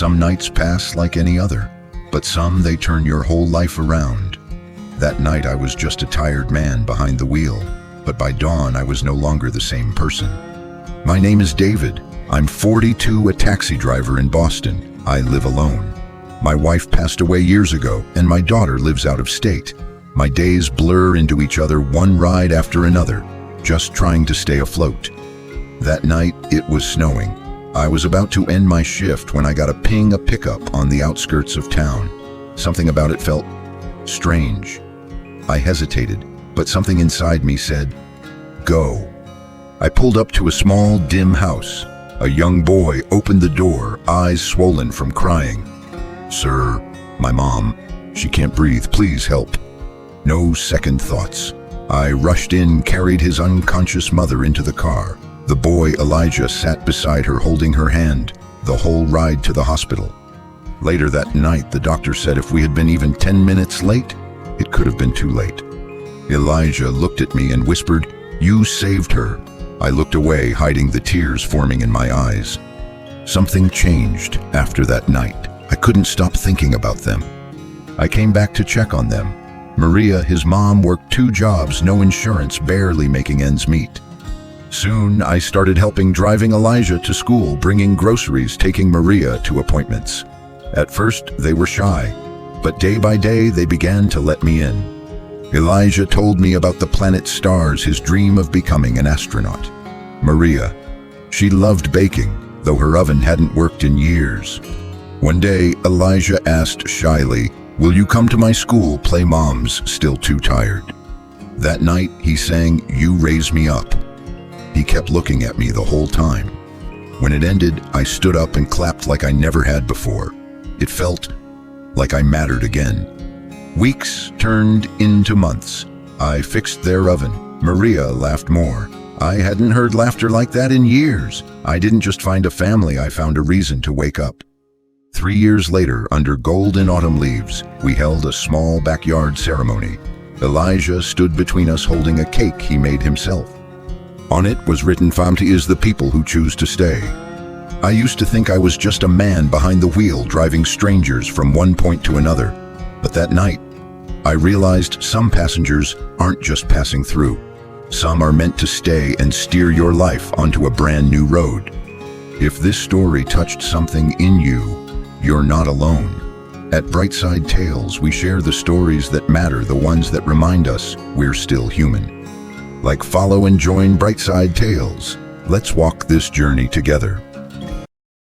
Some nights pass like any other, but some they turn your whole life around. That night I was just a tired man behind the wheel, but by dawn I was no longer the same person. My name is David. I'm 42, a taxi driver in Boston. I live alone. My wife passed away years ago, and my daughter lives out of state. My days blur into each other, one ride after another, just trying to stay afloat. That night, it was snowing. I was about to end my shift when I got a pickup on the outskirts of town. Something about it felt strange. I hesitated, but something inside me said, "Go." I pulled up to a small, dim house. A young boy opened the door, eyes swollen from crying. "Sir, my mom, she can't breathe, please help." No second thoughts. I rushed in, carried his unconscious mother into the car. The boy, Elijah, sat beside her, holding her hand, the whole ride to the hospital. Later that night, the doctor said if we had been even 10 minutes late, it could have been too late. Elijah looked at me and whispered, "You saved her." I looked away, hiding the tears forming in my eyes. Something changed after that night. I couldn't stop thinking about them. I came back to check on them. Maria, his mom, worked 2 jobs, no insurance, barely making ends meet. Soon, I started helping, driving Elijah to school, bringing groceries, taking Maria to appointments. At first, they were shy, but day by day, they began to let me in. Elijah told me about the planet stars, his dream of becoming an astronaut. Maria, she loved baking, though her oven hadn't worked in years. One day, Elijah asked shyly, "Will you come to my school, play Mom's still too tired?" That night, he sang, "You Raise Me Up." He kept looking at me the whole time. When it ended, I stood up and clapped like I never had before. It felt like I mattered again. Weeks turned into months. I fixed their oven. Maria laughed more. I hadn't heard laughter like that in years. I didn't just find a family, I found a reason to wake up. 3 years later, under golden autumn leaves, we held a small backyard ceremony. Elijah stood between us holding a cake he made himself. On it was written, "Famti is the people who choose to stay." I used to think I was just a man behind the wheel driving strangers from one point to another. But that night, I realized some passengers aren't just passing through. Some are meant to stay and steer your life onto a brand new road. If this story touched something in you, you're not alone. At BrightSide Tales, we share the stories that matter, the ones that remind us we're still human. Like, follow and join BrightSide Tales. Let's walk this journey together.